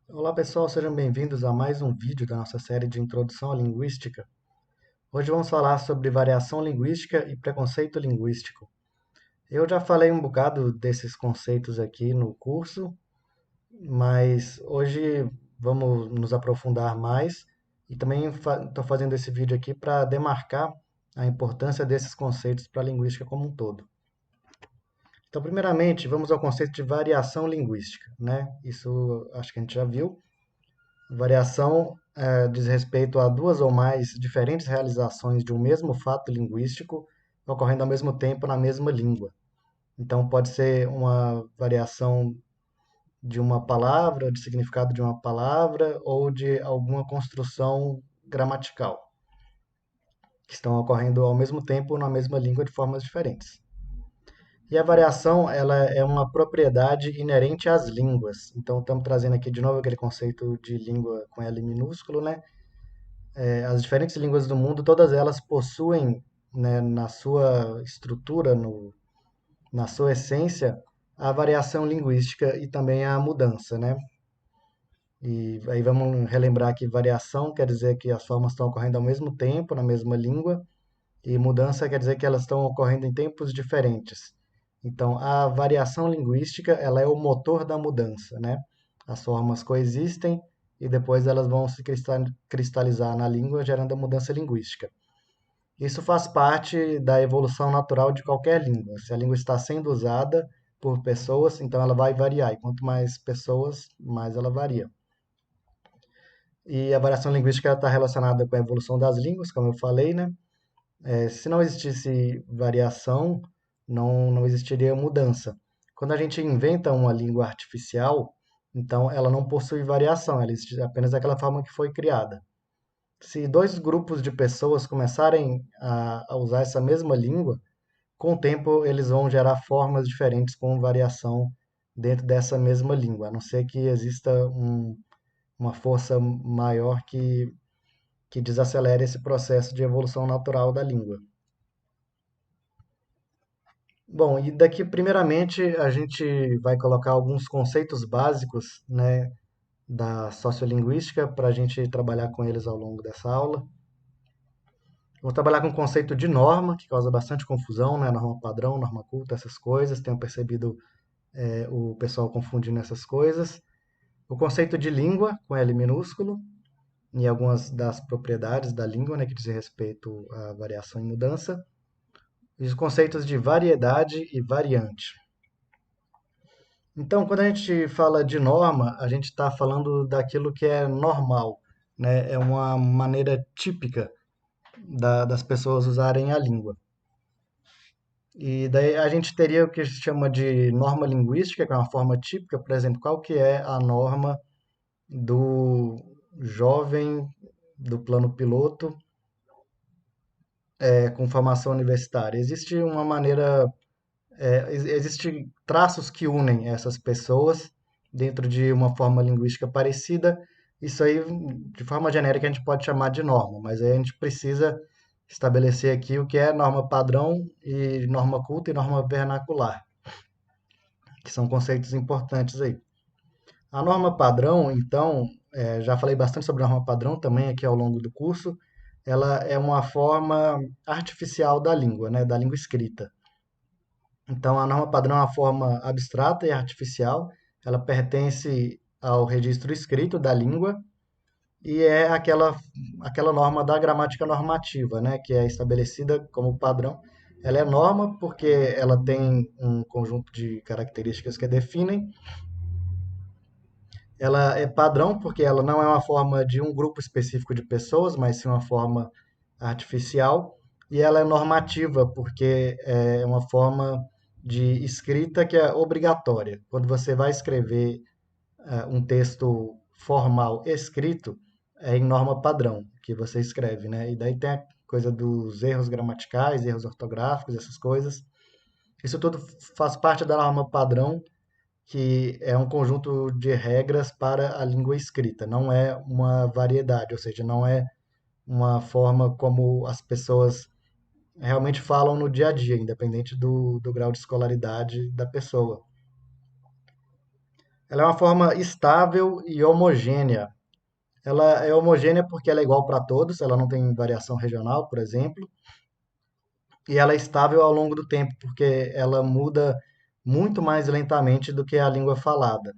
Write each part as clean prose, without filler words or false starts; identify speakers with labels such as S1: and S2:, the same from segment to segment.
S1: Olá pessoal, sejam bem-vindos a mais um vídeo da nossa série de Introdução à Linguística. Hoje vamos falar sobre variação linguística e preconceito linguístico. Eu já falei um bocado desses conceitos aqui no curso, mas hoje vamos nos aprofundar mais e também estou fazendo esse vídeo aqui para demarcar a importância desses conceitos para a linguística como um todo. Então, primeiramente, vamos ao conceito de variação linguística, né? Isso acho que a gente já viu. Variação diz respeito a duas ou mais diferentes realizações de um mesmo fato linguístico ocorrendo ao mesmo tempo na mesma língua. Então, pode ser uma variação de uma palavra, de significado de uma palavra ou de alguma construção gramatical, que estão ocorrendo ao mesmo tempo na mesma língua de formas diferentes. E a variação, ela é uma propriedade inerente às línguas. Então, estamos trazendo aqui de novo aquele conceito de língua com L minúsculo, né? As diferentes línguas do mundo, todas elas possuem, né, na sua estrutura, na sua essência, a variação linguística e também a mudança, né? E aí vamos relembrar que variação quer dizer que as formas estão ocorrendo ao mesmo tempo, na mesma língua, e mudança quer dizer que elas estão ocorrendo em tempos diferentes. Então, a variação linguística, ela é o motor da mudança, né? As formas coexistem e depois elas vão se cristalizar na língua, gerando a mudança linguística. Isso faz parte da evolução natural de qualquer língua. Se a língua está sendo usada por pessoas, então ela vai variar. E quanto mais pessoas, mais ela varia. E a variação linguística está relacionada com a evolução das línguas, como eu falei, né? Se não existisse variação, não existiria mudança. Quando a gente inventa uma língua artificial, então ela não possui variação, ela existe apenas daquela forma que foi criada. Se dois grupos de pessoas começarem a usar essa mesma língua, com o tempo eles vão gerar formas diferentes com variação dentro dessa mesma língua, a não ser que exista uma força maior que desacelere esse processo de evolução natural da língua. Bom, e daqui, primeiramente, a gente vai colocar alguns conceitos básicos, né, da sociolinguística para a gente trabalhar com eles ao longo dessa aula. Vou trabalhar com o conceito de norma, que causa bastante confusão, né? Norma padrão, norma culta, essas coisas. Tenho percebido o pessoal confundindo essas coisas. O conceito de língua, com L minúsculo, e algumas das propriedades da língua, né, que dizem respeito à variação e mudança. E os conceitos de variedade e variante. Então, quando a gente fala de norma, a gente está falando daquilo que é normal, né? É uma maneira típica das pessoas usarem a língua. E daí a gente teria o que se chama de norma linguística, que é uma forma típica, por exemplo, qual que é a norma do jovem do plano piloto com formação universitária? Existe uma maneira, existe traços que unem essas pessoas dentro de uma forma linguística parecida. Isso aí, de forma genérica, a gente pode chamar de norma, mas aí a gente precisa estabelecer aqui o que é norma padrão e norma culta e norma vernacular, que são conceitos importantes aí. A norma padrão, então, já falei bastante sobre a norma padrão também aqui ao longo do curso, ela é uma forma artificial da língua, né, da língua escrita. Então, a norma padrão é uma forma abstrata e artificial, ela pertence ao registro escrito da língua e é aquela norma da gramática normativa, né, que é estabelecida como padrão. Ela é norma porque ela tem um conjunto de características que a definem. Ela é padrão porque ela não é uma forma de um grupo específico de pessoas, mas sim uma forma artificial. E ela é normativa porque é uma forma de escrita que é obrigatória. Quando você vai escrever um texto formal escrito, é em norma padrão que você escreve, né? E daí tem a coisa dos erros gramaticais, erros ortográficos, essas coisas. Isso tudo faz parte da norma padrão, que é um conjunto de regras para a língua escrita, não é uma variedade, ou seja, não é uma forma como as pessoas realmente falam no dia a dia, independente do grau de escolaridade da pessoa. Ela é uma forma estável e homogênea. Ela é homogênea porque ela é igual para todos, ela não tem variação regional, por exemplo, e ela é estável ao longo do tempo, porque ela muda muito mais lentamente do que a língua falada.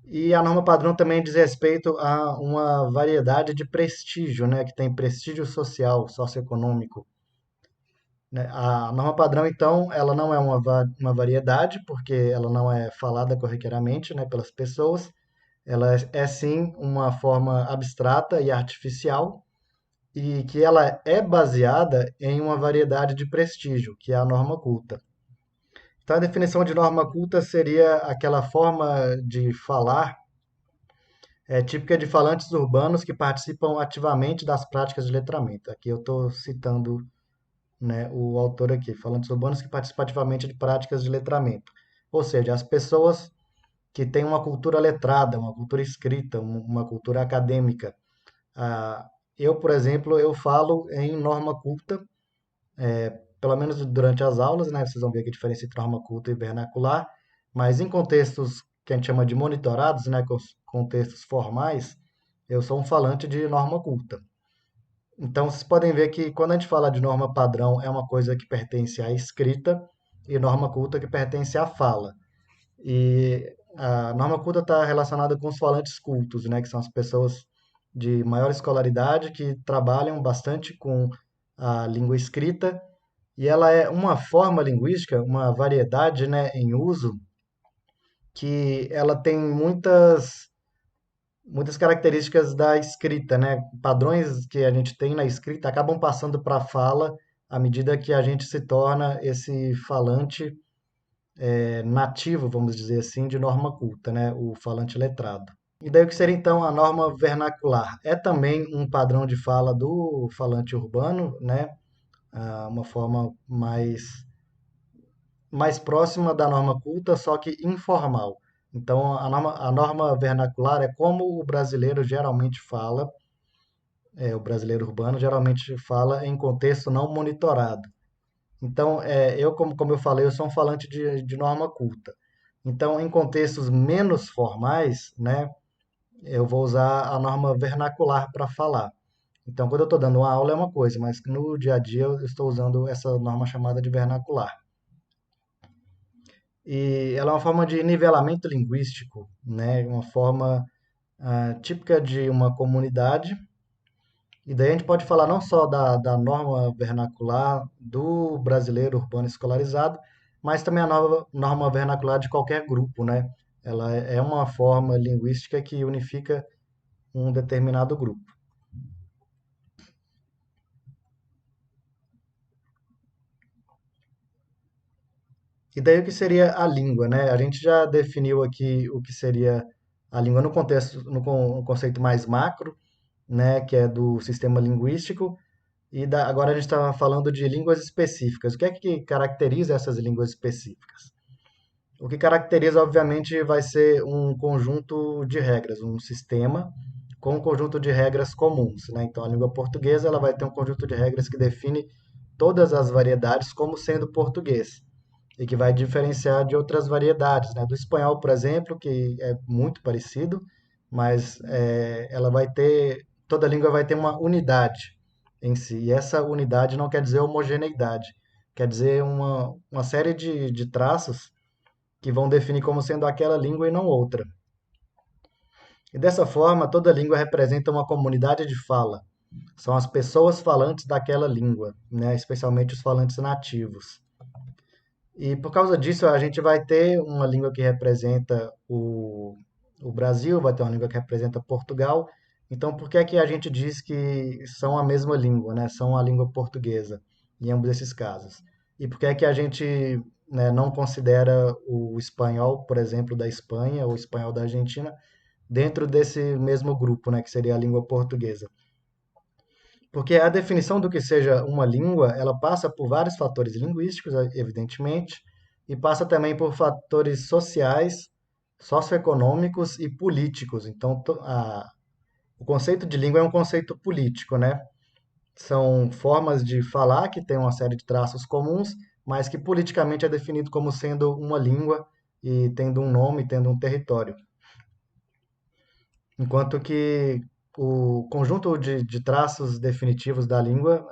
S1: E a norma padrão também diz respeito a uma variedade de prestígio, né, que tem prestígio social, socioeconômico, né? A norma padrão, então, ela não é uma variedade, porque ela não é falada corriqueiramente, né, pelas pessoas. Ela é sim uma forma abstrata e artificial, e que ela é baseada em uma variedade de prestígio, que é a norma culta. Então, a definição de norma culta seria aquela forma de falar típica de falantes urbanos que participam ativamente das práticas de letramento. Aqui eu estou citando, né, o autor aqui, falantes urbanos que participam ativamente de práticas de letramento. Ou seja, as pessoas que têm uma cultura letrada, uma cultura escrita, uma cultura acadêmica. Ah, eu, por exemplo, eu falo em norma culta, pelo menos durante as aulas, né? Vocês vão ver que a diferença entre norma culta e vernacular, mas em contextos que a gente chama de monitorados, né, contextos formais, eu sou um falante de norma culta. Então, vocês podem ver que quando a gente fala de norma padrão, é uma coisa que pertence à escrita e norma culta que pertence à fala. E a norma culta está relacionada com os falantes cultos, né, que são as pessoas de maior escolaridade que trabalham bastante com a língua escrita, e ela é uma forma linguística, uma variedade, né, em uso, que ela tem muitas características da escrita, né? Padrões que a gente tem na escrita acabam passando para a fala à medida que a gente se torna esse falante nativo, vamos dizer assim, de norma culta, né? O falante letrado. E daí o que seria então a norma vernacular? É também um padrão de fala do falante urbano, né? Uma forma mais próxima da norma culta, só que informal. Então, a norma vernacular é como o brasileiro geralmente fala, o brasileiro urbano geralmente fala em contexto não monitorado. Então, como eu falei, eu sou um falante de norma culta. Então, em contextos menos formais, né, eu vou usar a norma vernacular para falar. Então, quando eu estou dando uma aula é uma coisa, mas no dia a dia eu estou usando essa norma chamada de vernacular. E ela é uma forma de nivelamento linguístico, né, uma forma típica de uma comunidade. E daí a gente pode falar não só da norma vernacular do brasileiro urbano escolarizado, mas também a norma vernacular de qualquer grupo, né? Ela é uma forma linguística que unifica um determinado grupo. E daí o que seria a língua, né? A gente já definiu aqui o que seria a língua no contexto, no conceito mais macro, né? Que é do sistema linguístico. Agora a gente está falando de línguas específicas. O que é que caracteriza essas línguas específicas? O que caracteriza, obviamente, vai ser um conjunto de regras, um sistema com um conjunto de regras comuns, né? Então, a língua portuguesa ela vai ter um conjunto de regras que define todas as variedades como sendo português e que vai diferenciar de outras variedades, né? Do espanhol, por exemplo, que é muito parecido, mas ela vai ter, toda língua vai ter uma unidade em si. E essa unidade não quer dizer homogeneidade, quer dizer uma série de traços que vão definir como sendo aquela língua e não outra. E dessa forma, toda língua representa uma comunidade de fala. São as pessoas falantes daquela língua, né? Especialmente os falantes nativos. E por causa disso, a gente vai ter uma língua que representa o Brasil, vai ter uma língua que representa Portugal. Então, por que é que a gente diz que são a mesma língua, né? São a língua portuguesa, em ambos esses casos? E por que é que a gente, né, não considera o espanhol, por exemplo, da Espanha ou o espanhol da Argentina dentro desse mesmo grupo, né, que seria a língua portuguesa? Porque a definição do que seja uma língua, ela passa por vários fatores linguísticos, evidentemente, e passa também por fatores sociais, socioeconômicos e políticos. Então, o conceito de língua é um conceito político, né? São formas de falar que têm uma série de traços comuns, mas que politicamente é definido como sendo uma língua e tendo um nome, tendo um território. Enquanto que o conjunto de traços definitivos da língua,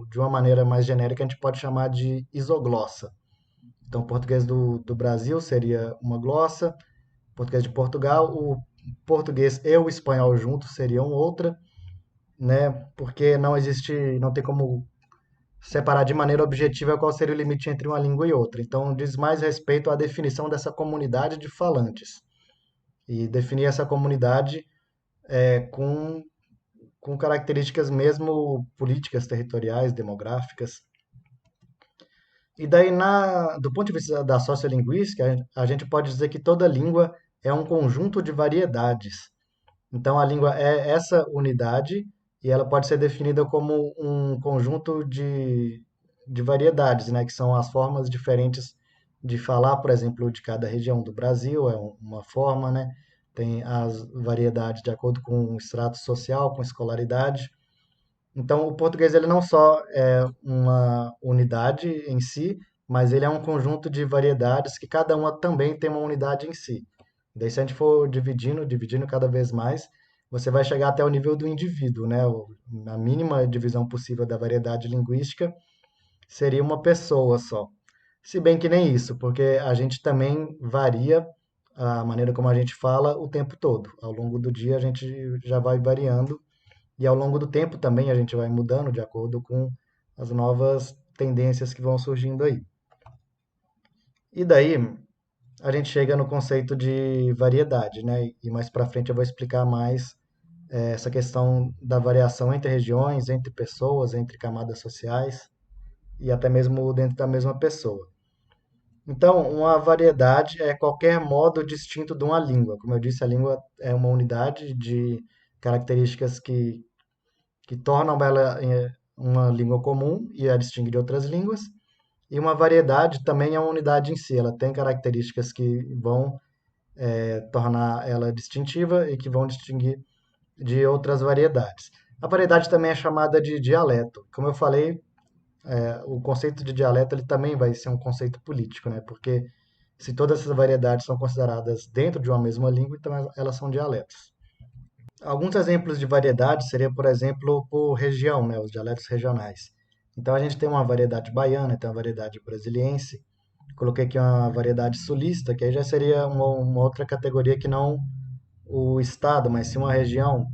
S1: de uma maneira mais genérica, a gente pode chamar de isoglossa. Então, o português do Brasil seria uma glossa, o português de Portugal, o português e o espanhol juntos seriam outra, né? Porque não existe, não tem como separar de maneira objetiva qual seria o limite entre uma língua e outra. Então, diz mais respeito à definição dessa comunidade de falantes. E definir essa comunidade com, com características mesmo políticas, territoriais, demográficas. E daí, do ponto de vista da sociolinguística, a gente pode dizer que toda língua é um conjunto de variedades. Então, a língua é essa unidade e ela pode ser definida como um conjunto de variedades, né, que são as formas diferentes de falar, por exemplo, de cada região do Brasil, é uma forma, né? Tem as variedades de acordo com o extrato social, com escolaridade. Então, o português ele não só é uma unidade em si, mas ele é um conjunto de variedades que cada uma também tem uma unidade em si. Daí, se a gente for dividindo cada vez mais, você vai chegar até o nível do indivíduo, né? A mínima divisão possível da variedade linguística seria uma pessoa só. Se bem que nem isso, porque a gente também varia a maneira como a gente fala o tempo todo. Ao longo do dia a gente já vai variando e ao longo do tempo também a gente vai mudando de acordo com as novas tendências que vão surgindo aí. E daí a gente chega no conceito de variedade, né? E mais para frente eu vou explicar mais essa questão da variação entre regiões, entre pessoas, entre camadas sociais e até mesmo dentro da mesma pessoa. Então, uma variedade é qualquer modo distinto de uma língua. Como eu disse, a língua é uma unidade de características que tornam ela uma língua comum e a distingue de outras línguas. E uma variedade também é uma unidade em si. Ela tem características que vão tornar ela distintiva e que vão distinguir de outras variedades. A variedade também é chamada de dialeto. Como eu falei, o conceito de dialeto ele também vai ser um conceito político, né? Porque se todas essas variedades são consideradas dentro de uma mesma língua, então elas são dialetos. Alguns exemplos de variedades seria, por exemplo, por região, né? Os dialetos regionais. Então a gente tem uma variedade baiana, tem uma variedade brasiliense. Coloquei aqui uma variedade sulista, que aí já seria uma outra categoria que não o estado, mas sim uma região.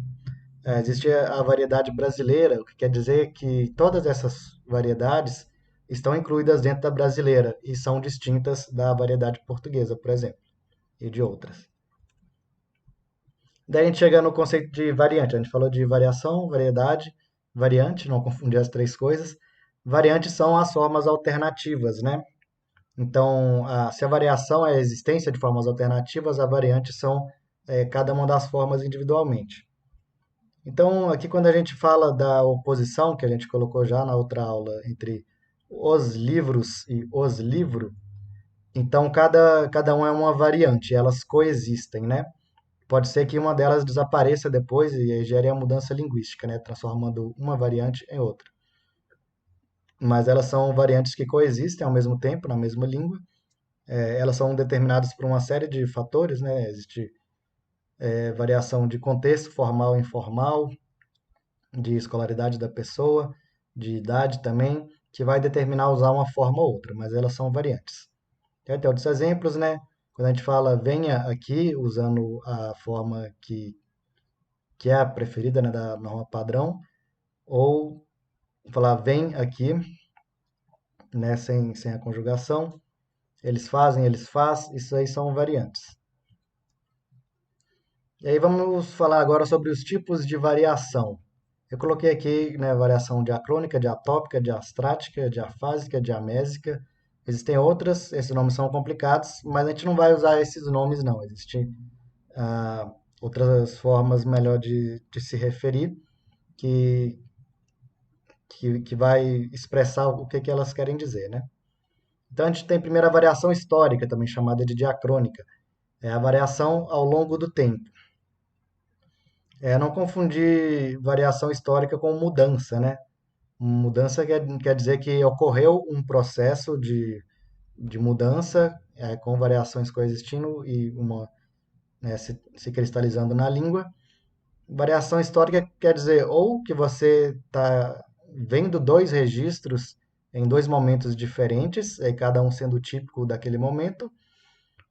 S1: Existe a variedade brasileira, o que quer dizer que todas essas variedades estão incluídas dentro da brasileira e são distintas da variedade portuguesa, por exemplo, e de outras. Daí a gente chega no conceito de variante. A gente falou de variação, variedade, variante, não confundir as três coisas. Variantes são as formas alternativas, né? Então, se a variação é a existência de formas alternativas, a variante são cada uma das formas individualmente. Então, aqui quando a gente fala da oposição, que a gente colocou já na outra aula, entre os livros e os livro, então cada um é uma variante, elas coexistem, né? Pode ser que uma delas desapareça depois e aí gere a mudança linguística, né? Transformando uma variante em outra. Mas elas são variantes que coexistem ao mesmo tempo, na mesma língua. Elas são determinadas por uma série de fatores, né? Existe variação de contexto formal e informal, de escolaridade da pessoa, de idade também, que vai determinar usar uma forma ou outra, mas elas são variantes. Tem até outros exemplos, né? Quando a gente fala venha aqui, usando a forma que é a preferida, né, da norma padrão, ou falar vem aqui, né, sem a conjugação, eles fazem, eles faz, isso aí são variantes. E aí vamos falar agora sobre os tipos de variação. Eu coloquei aqui, né, variação diacrônica, diatópica, diastrática, diafásica, diamésica. Existem outras, esses nomes são complicados, mas a gente não vai usar esses nomes não. Existem outras formas melhor de se referir que, que vai expressar o que elas querem dizer, né? Então a gente tem primeiro a variação histórica, também chamada de diacrônica. É a variação ao longo do tempo. Não confundir variação histórica com mudança, né? Mudança quer dizer que ocorreu um processo de mudança, com variações coexistindo e uma, né, se cristalizando na língua. Variação histórica quer dizer ou que você está vendo dois registros em dois momentos diferentes, cada um sendo típico daquele momento,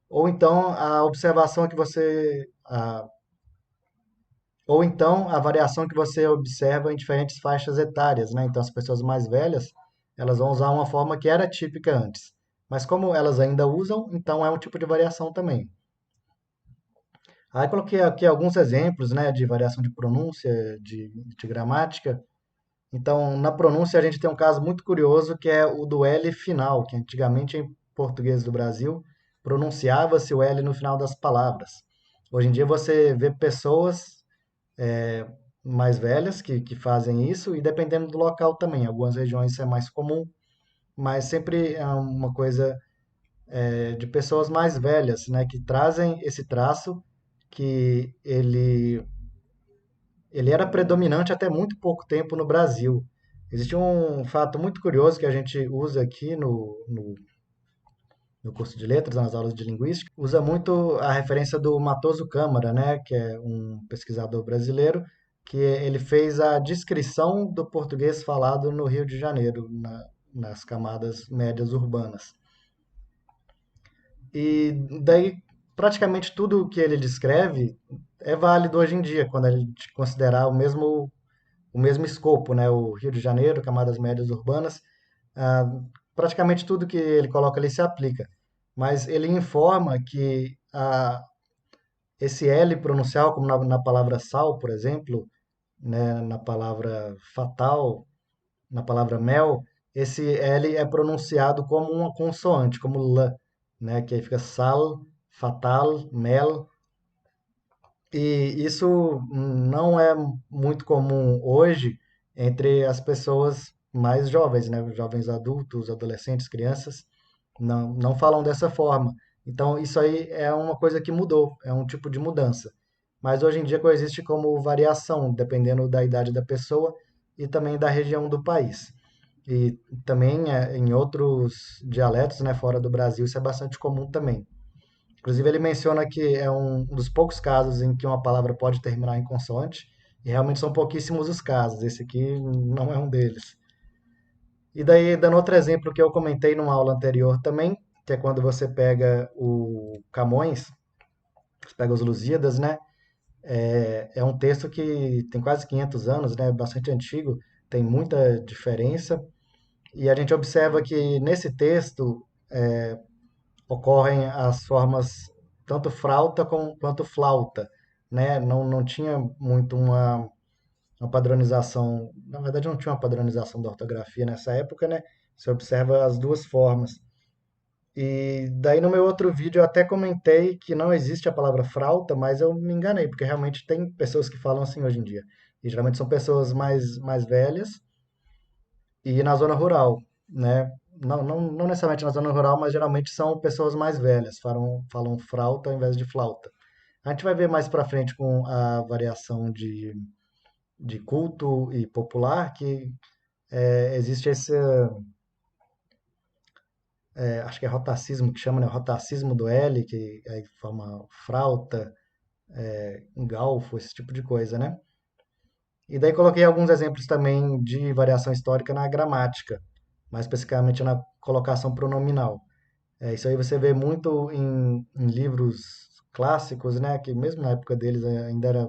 S1: ou então a observação que você, ou então a variação que você observa em diferentes faixas etárias, né? Então as pessoas mais velhas, elas vão usar uma forma que era típica antes, mas como elas ainda usam, então é um tipo de variação também. Aí coloquei aqui alguns exemplos, né, de variação de pronúncia, de gramática. Então, na pronúncia, a gente tem um caso muito curioso que é o do L final, que antigamente em português do Brasil pronunciava-se o L no final das palavras. Hoje em dia você vê pessoas mais velhas que fazem isso, e dependendo do local também. Em algumas regiões isso é mais comum, mas sempre é uma coisa de pessoas mais velhas, né, que trazem esse traço que ele era predominante até muito pouco tempo no Brasil. Existe um fato muito curioso que a gente usa aqui no curso de letras, nas aulas de linguística, usa muito a referência do Matoso Câmara, né, que é um pesquisador brasileiro, que ele fez a descrição do português falado no Rio de Janeiro, nas camadas médias urbanas. E daí, praticamente tudo que ele descreve é válido hoje em dia, quando a gente considerar o mesmo escopo, né? O Rio de Janeiro, camadas médias urbanas, ah, praticamente tudo que ele coloca ali se aplica. Mas ele informa que esse L pronuncial, como na palavra sal, por exemplo, né, na palavra fatal, na palavra mel, esse L é pronunciado como uma consoante, como L, né, que aí fica sal, fatal, mel, e isso não é muito comum hoje entre as pessoas mais jovens, né? Jovens adultos, adolescentes, crianças, não falam dessa forma. Então, isso aí é uma coisa que mudou, é um tipo de mudança. Mas hoje em dia coexiste como variação, dependendo da idade da pessoa e também da região do país. E também em outros dialetos, né, fora do Brasil, isso é bastante comum também. Inclusive, ele menciona que é um dos poucos casos em que uma palavra pode terminar em consoante, e realmente são pouquíssimos os casos. Esse aqui não é um deles. E daí, dando outro exemplo que eu comentei numa aula anterior também, que é quando você pega o Camões, você pega os Lusíadas, né? É um texto que tem quase 500 anos, né? Bastante antigo, tem muita diferença. E a gente observa que nesse texto ocorrem as formas tanto frauta quanto flauta, né? Não tinha muito uma padronização, na verdade não tinha uma padronização da ortografia nessa época, né? Você observa as duas formas. E daí no meu outro vídeo eu até comentei que não existe a palavra frauta, mas eu me enganei, porque realmente tem pessoas que falam assim hoje em dia. E geralmente são pessoas mais velhas e na zona rural, né? Não necessariamente na zona rural, mas geralmente são pessoas mais velhas, falam frauta ao invés de flauta. A gente vai ver mais para frente com a variação de culto e popular que existe esse, acho que é rotacismo que chama, né? Rotacismo do L, que aí forma frauta, galfo, esse tipo de coisa, né? E daí coloquei alguns exemplos também de variação histórica na gramática, mais especificamente na colocação pronominal. Isso aí você vê muito em livros clássicos, né? Que mesmo na época deles ainda era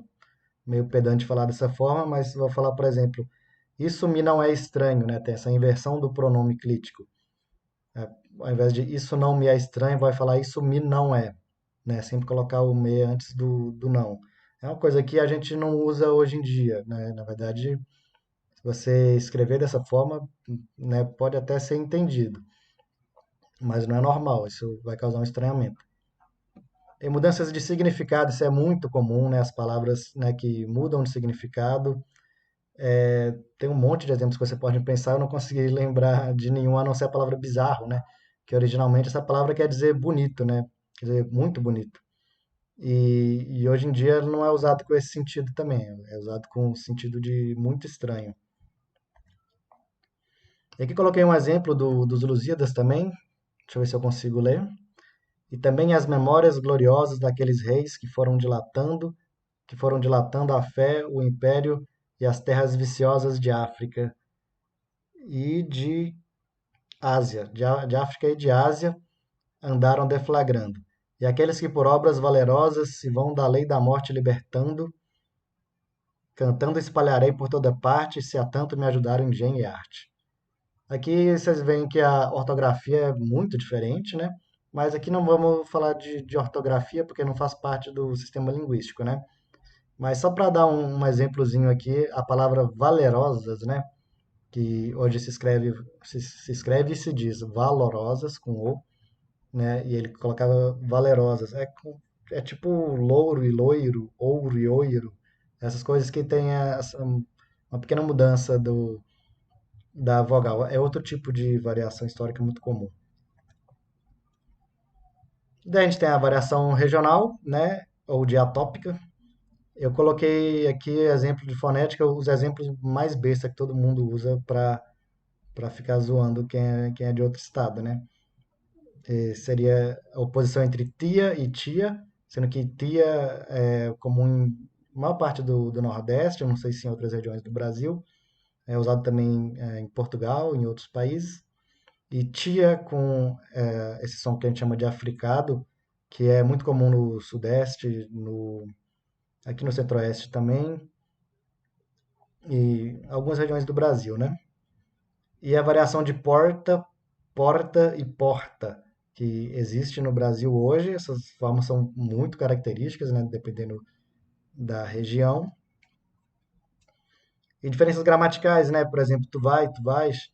S1: meio pedante falar dessa forma, mas vou falar, por exemplo, isso me não é estranho, né? Tem essa inversão do pronome clítico. É, Ao invés de isso não me é estranho, vai falar isso me não é, né? Sempre colocar o me antes do não. É uma coisa que a gente não usa hoje em dia, né? Na verdade, se você escrever dessa forma, né, pode até ser entendido, mas não é normal, isso vai causar um estranhamento. Em mudanças de significado, isso é muito comum, né? As palavras, né, que mudam de significado. Tem um monte de exemplos que você pode pensar, eu não consegui lembrar de nenhum, a não ser a palavra bizarro, né? Que originalmente essa palavra quer dizer bonito, né? Quer dizer muito bonito. E hoje em dia ele não é usado com esse sentido também, é usado com o sentido de muito estranho. E aqui coloquei um exemplo dos Lusíadas também, Deixa eu ver se eu consigo ler. E também as memórias gloriosas daqueles reis que foram dilatando a fé, o império e as terras viciosas de África e de Ásia, de África e de Ásia, andaram deflagrando. E aqueles que por obras valerosas se vão da lei da morte libertando, cantando espalharei por toda parte, se há tanto me ajudaram engenho e arte. Aqui vocês veem que a ortografia é muito diferente, né? Mas aqui não vamos falar de ortografia porque não faz parte do sistema linguístico, né? Mas só para dar um exemplozinho aqui, a palavra valerosas, né? Que hoje se escreve e se diz valorosas com o, né? E ele colocava valerosas. É tipo louro e loiro, ouro e oiro, essas coisas que tem uma pequena mudança da vogal. É outro tipo de variação histórica muito comum. Daí a gente tem a variação regional, né? Ou diatópica. Eu coloquei aqui exemplo de fonética, os exemplos mais besta que todo mundo usa para ficar zoando quem é de outro estado, né? Seria a oposição entre tia e tia, sendo que tia é comum em maior parte do Nordeste, eu não sei se em outras regiões do Brasil, é usado também em Portugal, em outros países. E tia com esse som que a gente chama de africado, que é muito comum no Sudeste, aqui no Centro-Oeste também, e algumas regiões do Brasil, né? E a variação de porta, porta e porta, que existe no Brasil hoje. Essas formas são muito características, né, dependendo da região. E diferenças gramaticais, né? Por exemplo, tu vai, tu vais,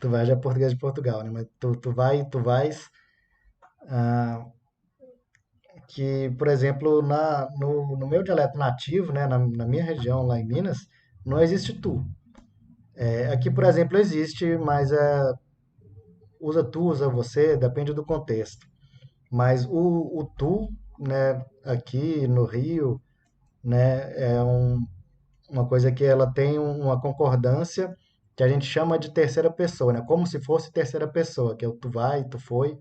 S1: tu vais já é português de Portugal, né? Mas tu vai, tu vais, que, por exemplo, no meu dialeto nativo, né, na minha região, lá em Minas, não existe tu. Aqui, por exemplo, existe, mas usa tu, usa você, depende do contexto. Mas o tu, né, aqui no Rio, né, uma coisa que ela tem uma concordância que a gente chama de terceira pessoa, né, como se fosse terceira pessoa, que é o tu vai, tu foi.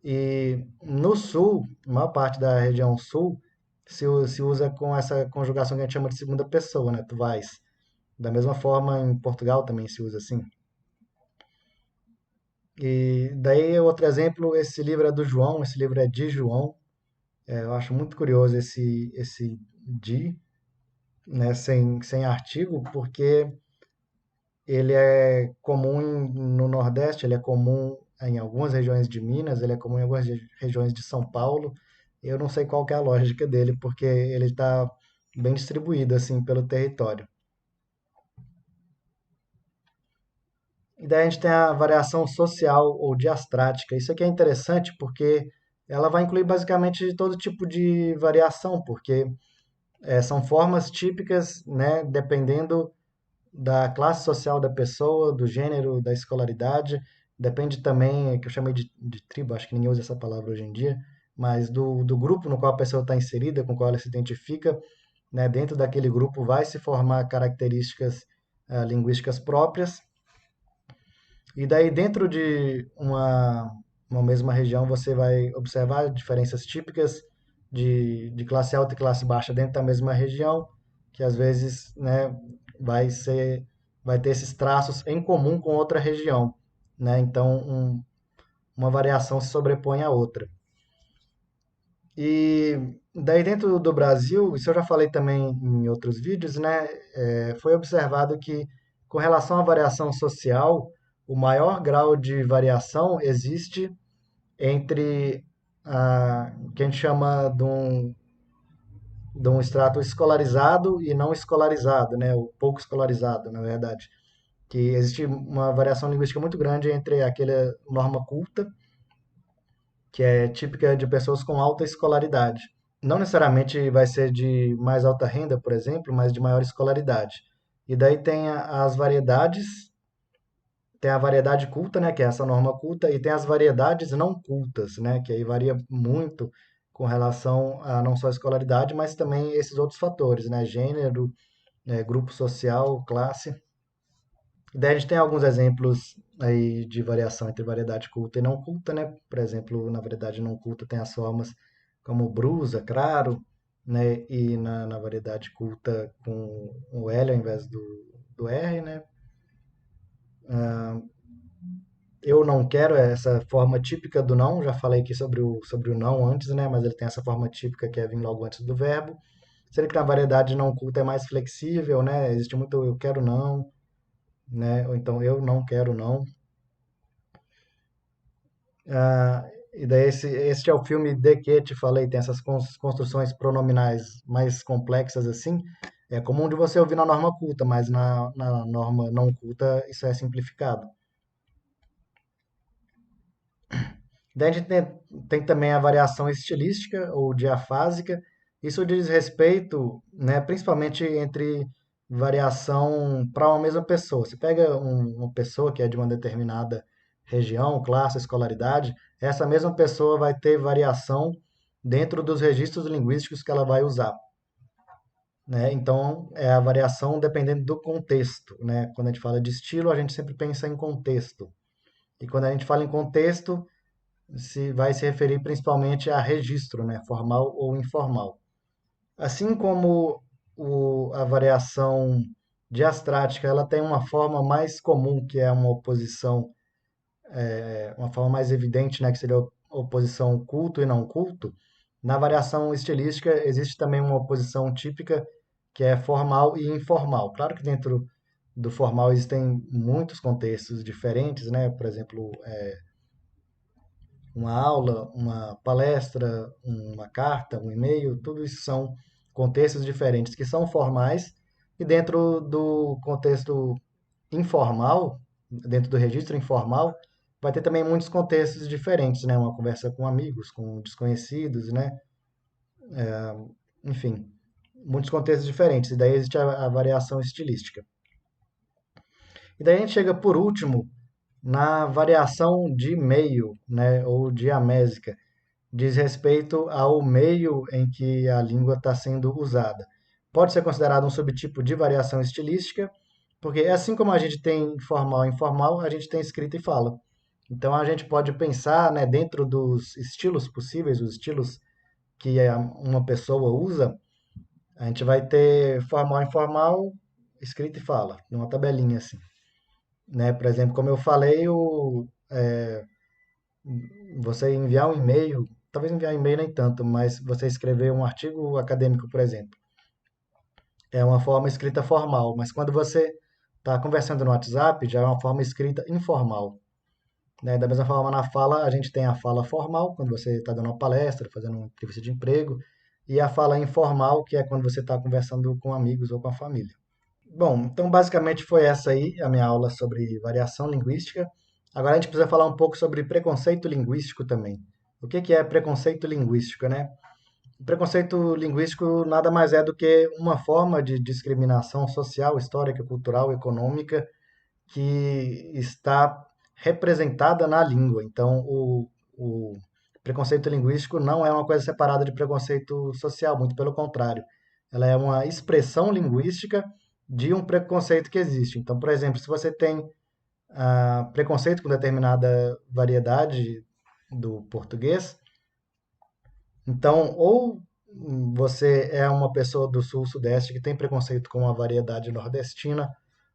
S1: E no sul, a maior parte da região sul, se usa com essa conjugação que a gente chama de segunda pessoa, né, tu vais. Da mesma forma, em Portugal também se usa assim. E daí, outro exemplo, esse livro é do João, esse livro é de João. Eu acho muito curioso esse de, né, sem artigo, porque ele é comum no Nordeste, ele é comum em algumas regiões de Minas, ele é comum em algumas regiões de São Paulo. Eu não sei qual que é a lógica dele, porque ele está bem distribuído assim pelo território. E daí a gente tem a variação social ou diastrática. Isso aqui é interessante porque ela vai incluir basicamente todo tipo de variação, porque são formas típicas, né, dependendo da classe social da pessoa, do gênero, da escolaridade. Depende também, que eu chamei de tribo, acho que ninguém usa essa palavra hoje em dia, mas do grupo no qual a pessoa está inserida, com o qual ela se identifica, né, dentro daquele grupo vai se formar características linguísticas próprias. E daí, dentro de uma mesma região, você vai observar diferenças típicas de classe alta e classe baixa dentro da mesma região, que às vezes, né, vai ser, vai ter esses traços em comum com outra região, né? Então, uma variação se sobrepõe à outra. E daí, dentro do Brasil, isso eu já falei também em outros vídeos, né? Foi observado que, com relação à variação social, o maior grau de variação existe entre o que a gente chama de um extrato escolarizado e não escolarizado, né? O pouco escolarizado, na verdade. Que existe uma variação linguística muito grande entre aquela norma culta, que é típica de pessoas com alta escolaridade. Não necessariamente vai ser de mais alta renda, por exemplo, mas de maior escolaridade. E daí tem as variedades, tem a variedade culta, né, que é essa norma culta, e tem as variedades não cultas, né, que aí varia muito com relação a não só a escolaridade, mas também esses outros fatores, né, gênero, grupo social, classe. E daí a gente tem alguns exemplos aí de variação entre variedade culta e não culta, né? Por exemplo, na variedade não culta tem as formas como brusa, craro, né? E na variedade culta com o L ao invés do R, né? Eu não quero essa forma típica do não, já falei aqui sobre o não antes, né? Mas ele tem essa forma típica que é vir logo antes do verbo. Sendo que na variedade não culta é mais flexível, né? Existe muito eu quero não, né? Ou então eu não quero não. E daí esse é o filme de que te falei, tem essas construções pronominais mais complexas assim. É comum de você ouvir na norma culta, mas na norma não culta isso é simplificado. Daí a gente tem também a variação estilística ou diafásica. Isso diz respeito, né, principalmente entre variação para uma mesma pessoa. Você pega uma pessoa que é de uma determinada região, classe, escolaridade, essa mesma pessoa vai ter variação dentro dos registros linguísticos que ela vai usar, né? Então, é a variação dependendo do contexto, né? Quando a gente fala de estilo, a gente sempre pensa em contexto. E quando a gente fala em contexto, se vai se referir principalmente a registro, né, formal ou informal. Assim como a variação diastrática, ela tem uma forma mais comum, que é uma oposição, uma forma mais evidente, né, que seria a oposição culto e não culto. Na variação estilística existe também uma oposição típica, que é formal e informal. Claro que dentro do formal existem muitos contextos diferentes, né? Por exemplo, uma aula, uma palestra, uma carta, um e-mail, tudo isso são contextos diferentes que são formais e dentro do contexto informal, dentro do registro informal, vai ter também muitos contextos diferentes, né? Uma conversa com amigos, com desconhecidos, né? Enfim, muitos contextos diferentes. E daí existe a variação estilística. E daí a gente chega por último na variação de meio, né? Ou diamésica, diz respeito ao meio em que a língua está sendo usada. Pode ser considerado um subtipo de variação estilística, porque assim como a gente tem formal e informal, a gente tem escrita e fala. Então a gente pode pensar, né, dentro dos estilos possíveis, os estilos que uma pessoa usa, a gente vai ter formal e informal, escrita e fala, numa tabelinha assim. Né? Por exemplo, como eu falei, você enviar um e-mail, talvez enviar um e-mail nem tanto, mas você escrever um artigo acadêmico, por exemplo, é uma forma escrita formal, mas quando você está conversando no WhatsApp, já é uma forma escrita informal. Né? Da mesma forma, na fala, a gente tem a fala formal, quando você está dando uma palestra, fazendo uma entrevista de emprego, e a fala informal, que é quando você está conversando com amigos ou com a família. Bom, então basicamente foi essa aí a minha aula sobre variação linguística. Agora a gente precisa falar um pouco sobre preconceito linguístico também. O que que é preconceito linguístico, né? O preconceito linguístico nada mais é do que uma forma de discriminação social, histórica, cultural, econômica que está representada na língua. Então, o preconceito linguístico não é uma coisa separada de preconceito social, muito pelo contrário. Ela é uma expressão linguística de um preconceito que existe. Então, por exemplo, se você tem preconceito com determinada variedade do português, então ou você é uma pessoa do sul-sudeste que tem preconceito com a variedade nordestina,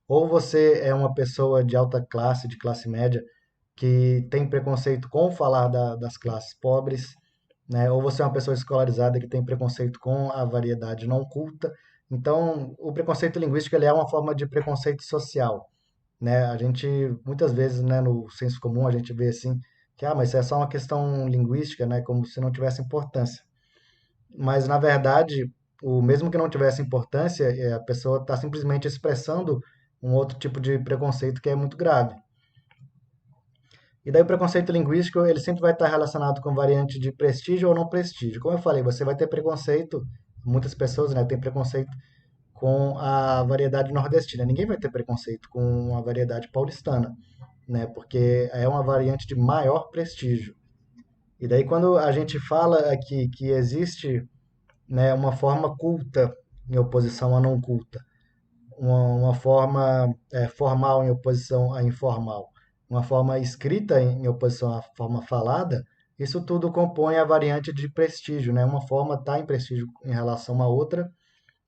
S1: ou você é uma pessoa de alta classe, de classe média, que tem preconceito com falar das classes pobres, né? Ou você é uma pessoa escolarizada que tem preconceito com a variedade não culta. Então, o preconceito linguístico ele é uma forma de preconceito social, né? A gente muitas vezes, né, no senso comum a gente vê assim que mas isso é só uma questão linguística, né, como se não tivesse importância. Mas na verdade, o mesmo que não tivesse importância, a pessoa está simplesmente expressando um outro tipo de preconceito que é muito grave. E daí o preconceito linguístico, ele sempre vai estar relacionado com variante de prestígio ou não prestígio. Como eu falei, você vai ter preconceito, muitas pessoas, né, têm preconceito com a variedade nordestina. Ninguém vai ter preconceito com a variedade paulistana, né, porque é uma variante de maior prestígio. E daí quando a gente fala aqui que existe, né, uma forma culta em oposição à não culta, uma forma formal em oposição à informal, uma forma escrita em oposição à forma falada, isso tudo compõe a variante de prestígio, né? Uma forma está em prestígio em relação à outra,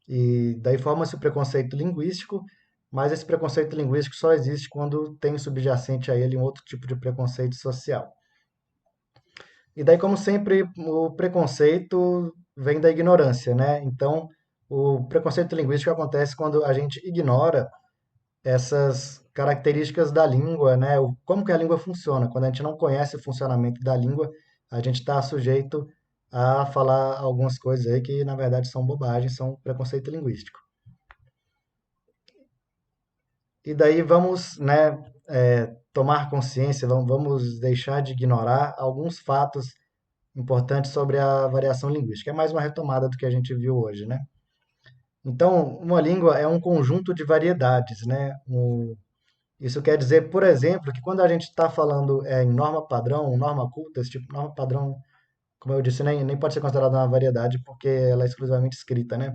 S1: e daí forma-se o preconceito linguístico, mas esse preconceito linguístico só existe quando tem subjacente a ele um outro tipo de preconceito social. E daí, como sempre, o preconceito vem da ignorância, né? Então, o preconceito linguístico acontece quando a gente ignora essas características da língua, né? Como que a língua funciona. Quando a gente não conhece o funcionamento da língua, a gente está sujeito a falar algumas coisas aí que, na verdade, são bobagens, são preconceito linguístico. E daí vamos, né, tomar consciência, vamos deixar de ignorar alguns fatos importantes sobre a variação linguística. É mais uma retomada do que a gente viu hoje, né? Então, uma língua é um conjunto de variedades, né? Isso quer dizer, por exemplo, que quando a gente está falando em norma padrão, norma culta, esse tipo, norma padrão, como eu disse, nem pode ser considerada uma variedade porque ela é exclusivamente escrita, né?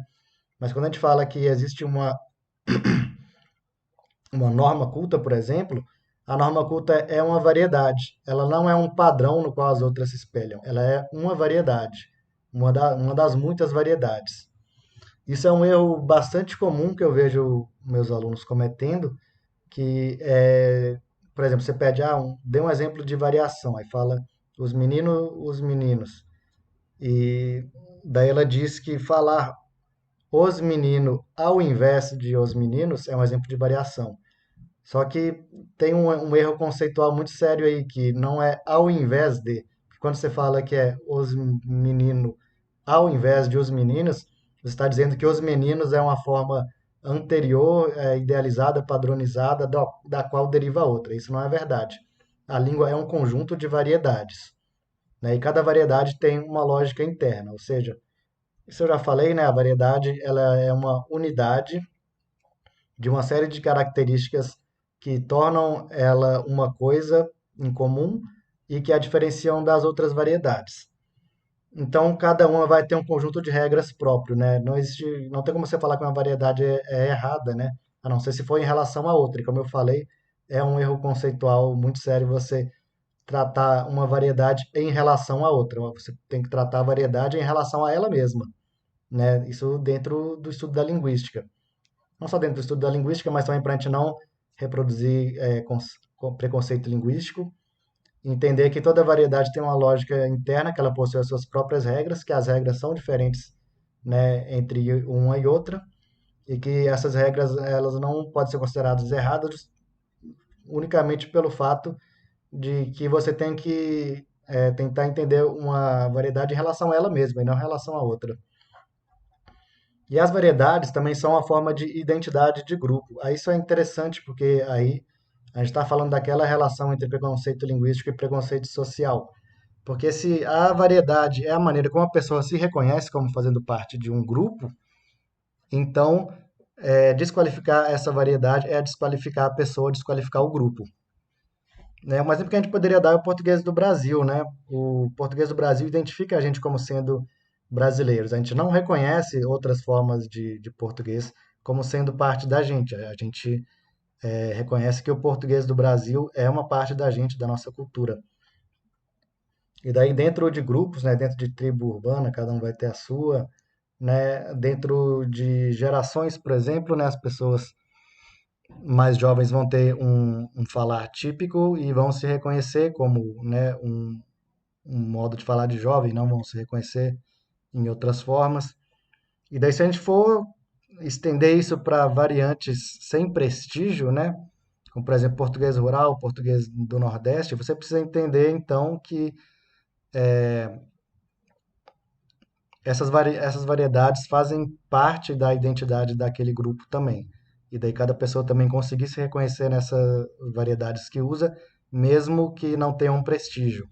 S1: Mas quando a gente fala que existe uma norma culta, por exemplo, a norma culta é uma variedade. Ela não é um padrão no qual as outras se espelham. Ela é uma variedade, uma das muitas variedades. Isso é um erro bastante comum que eu vejo meus alunos cometendo, que é, por exemplo, você pede, dê um exemplo de variação, aí fala os meninos, os meninos. E daí ela diz que falar os meninos ao invés de os meninos é um exemplo de variação. Só que tem um erro conceitual muito sério aí, que não é ao invés de. Quando você fala que é os meninos ao invés de os meninos, você está dizendo que os meninos é uma forma anterior, idealizada, padronizada, da qual deriva a outra. Isso não é verdade. A língua é um conjunto de variedades, né? E cada variedade tem uma lógica interna, ou seja, isso eu já falei, né? A variedade ela é uma unidade de uma série de características que tornam ela uma coisa em comum e que a diferenciam das outras variedades. Então, cada uma vai ter um conjunto de regras próprio, né? Não existe, não tem como você falar que uma variedade é errada, né? A não ser se for em relação a outra. E como eu falei, é um erro conceitual muito sério você tratar uma variedade em relação a outra. Você tem que tratar a variedade em relação a ela mesma, né? Isso dentro do estudo da linguística, não só dentro do estudo da linguística, mas também para a gente não reproduzir preconceito linguístico, entender que toda variedade tem uma lógica interna, que ela possui as suas próprias regras, que as regras são diferentes, né, entre uma e outra, e que essas regras elas não podem ser consideradas erradas unicamente pelo fato de que você tem que tentar entender uma variedade em relação a ela mesma e não em relação a outra. E as variedades também são uma forma de identidade de grupo. Aí isso é interessante porque aí a gente está falando daquela relação entre preconceito linguístico e preconceito social. Porque se a variedade é a maneira como a pessoa se reconhece como fazendo parte de um grupo, então desqualificar essa variedade é desqualificar a pessoa, desqualificar o grupo. Né? Um exemplo que a gente poderia dar é o português do Brasil, né? O português do Brasil identifica a gente como sendo brasileiros. A gente não reconhece outras formas de português como sendo parte da gente. A gente reconhece que o português do Brasil é uma parte da gente, da nossa cultura. E daí dentro de grupos, né, dentro de tribo urbana, cada um vai ter a sua, né, dentro de gerações, por exemplo, né, as pessoas mais jovens vão ter um falar típico e vão se reconhecer como, né, um modo de falar de jovem, não vão se reconhecer em outras formas. E daí se a gente for estender isso para variantes sem prestígio, né, como por exemplo português rural, português do Nordeste, você precisa entender então que essas variedades fazem parte da identidade daquele grupo também. E daí cada pessoa também conseguir se reconhecer nessas variedades que usa, mesmo que não tenha um prestígio.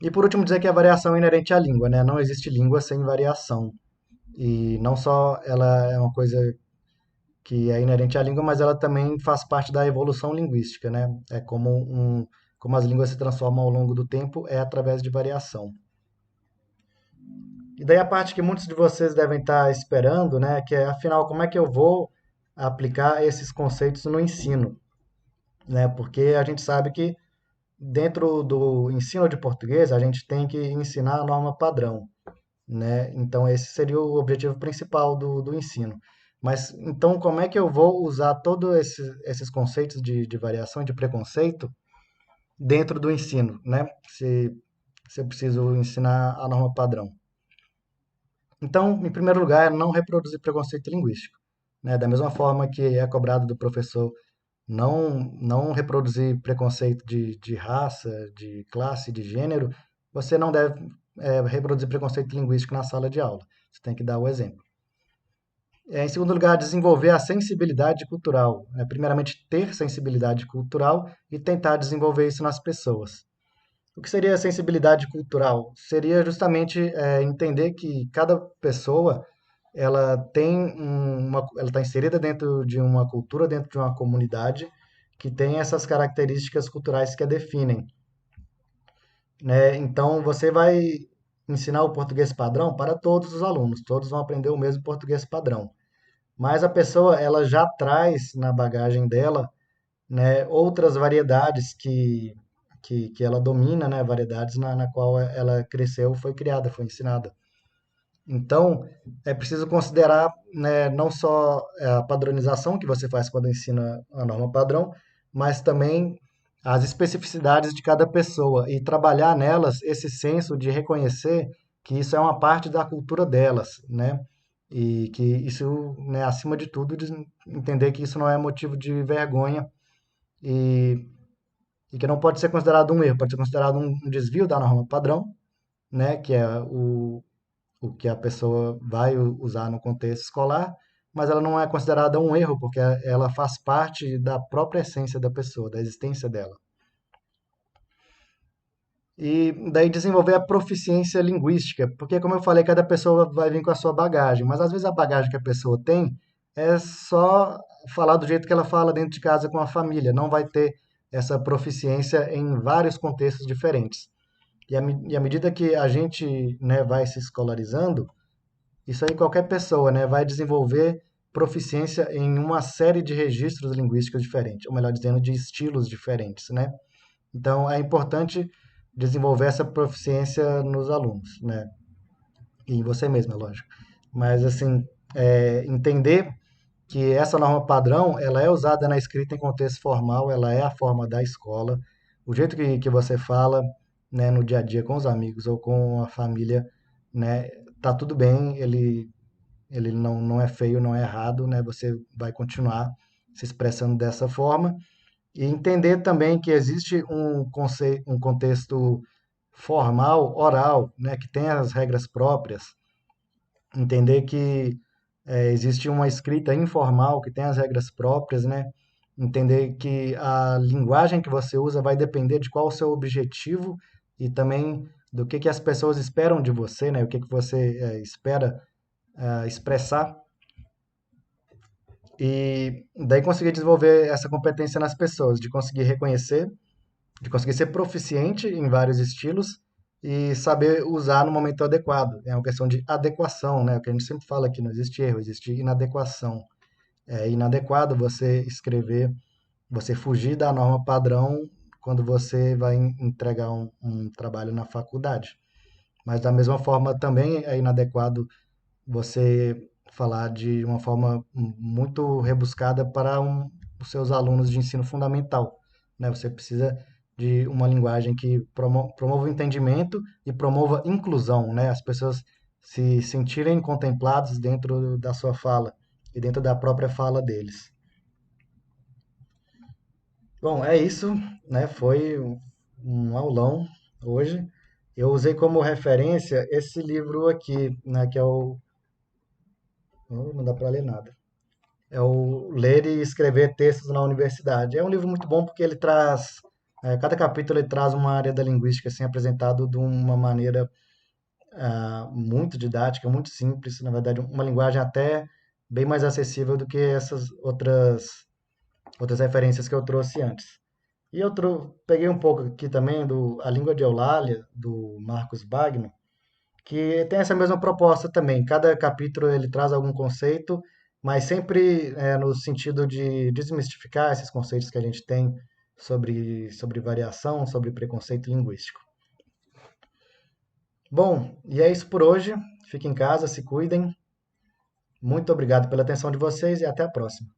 S1: E por último, dizer que a variação é inerente à língua, né? Não existe língua sem variação. E não só ela é uma coisa que é inerente à língua, mas ela também faz parte da evolução linguística, né? É como as línguas se transformam ao longo do tempo, é através de variação. E daí a parte que muitos de vocês devem estar esperando, né, que é, afinal, como é que eu vou aplicar esses conceitos no ensino, né? Porque a gente sabe que dentro do ensino de português, a gente tem que ensinar a norma padrão, né? Então, esse seria o objetivo principal do ensino. Mas, então, como é que eu vou usar todos esses conceitos de variação e de preconceito dentro do ensino, né? Se eu preciso ensinar a norma padrão. Então, em primeiro lugar, é não reproduzir preconceito linguístico, né? Da mesma forma que é cobrado do professor não reproduzir preconceito de raça, de classe, de gênero, você não deve reproduzir preconceito linguístico na sala de aula. Você tem que dar o exemplo. Em segundo lugar, desenvolver a sensibilidade cultural. Primeiramente, ter sensibilidade cultural e tentar desenvolver isso nas pessoas. O que seria a sensibilidade cultural? Seria justamente entender que cada pessoa ela está inserida dentro de uma cultura, dentro de uma comunidade que tem essas características culturais que a definem, né? Então você vai ensinar o português padrão para todos os alunos, todos vão aprender o mesmo português padrão. Mas a pessoa ela já traz na bagagem dela, né, outras variedades que ela domina, né, variedades na qual ela cresceu, foi criada, foi ensinada. Então, é preciso considerar, né, não só a padronização que você faz quando ensina a norma padrão, mas também as especificidades de cada pessoa e trabalhar nelas esse senso de reconhecer que isso é uma parte da cultura delas, né? E que isso, né, acima de tudo, entender que isso não é motivo de vergonha e, e que não pode ser considerado um erro, pode ser considerado um desvio da norma padrão, né? Que é o que a pessoa vai usar no contexto escolar, mas ela não é considerada um erro, porque ela faz parte da própria essência da pessoa, da existência dela. E daí desenvolver a proficiência linguística, porque como eu falei, cada pessoa vai vir com a sua bagagem, mas às vezes a bagagem que a pessoa tem é só falar do jeito que ela fala dentro de casa com a família, não vai ter essa proficiência em vários contextos diferentes. E à medida que a gente, né, vai se escolarizando, isso aí qualquer pessoa, né, vai desenvolver proficiência em uma série de registros linguísticos diferentes, ou melhor dizendo, de estilos diferentes, né? Então é importante desenvolver essa proficiência nos alunos, né? E em você mesmo, é lógico. Mas assim, entender que essa norma padrão, ela é usada na escrita em contexto formal, ela é a forma da escola, o jeito que você fala, né, no dia a dia com os amigos ou com a família, né, tá tudo bem, ele não é feio, não é errado, né? Você vai continuar se expressando dessa forma e entender também que existe um contexto formal, oral, né? Que tem as regras próprias. Entender que existe uma escrita informal que tem as regras próprias, né? Entender que a linguagem que você usa vai depender de qual o seu objetivo e também do que as pessoas esperam de você, né? O que você espera expressar e daí conseguir desenvolver essa competência nas pessoas, de conseguir reconhecer, de conseguir ser proficiente em vários estilos e saber usar no momento adequado. É uma questão de adequação, né? O que a gente sempre fala aqui, não existe erro, existe inadequação. É inadequado você escrever, você fugir da norma padrão quando você vai entregar um trabalho na faculdade. Mas da mesma forma também é inadequado você falar de uma forma muito rebuscada para os seus alunos de ensino fundamental, né? Você precisa de uma linguagem que promova o entendimento e promova inclusão, né? As pessoas se sentirem contempladas dentro da sua fala e dentro da própria fala deles. Bom, é isso, né? Foi um aulão hoje. Eu usei como referência esse livro aqui, né? Que é o. Não dá para ler nada. É o Ler e Escrever Textos na Universidade. É um livro muito bom porque ele traz, cada capítulo ele traz uma área da linguística assim apresentado de uma maneira muito didática, muito simples, na verdade, uma linguagem até bem mais acessível do que essas outras referências que eu trouxe antes. E peguei um pouco aqui também do A Língua de Eulália, do Marcos Bagno, que tem essa mesma proposta também. Cada capítulo ele traz algum conceito, mas sempre no sentido de desmistificar esses conceitos que a gente tem sobre variação, sobre preconceito linguístico. Bom, e é isso por hoje. Fiquem em casa, se cuidem. Muito obrigado pela atenção de vocês e até a próxima.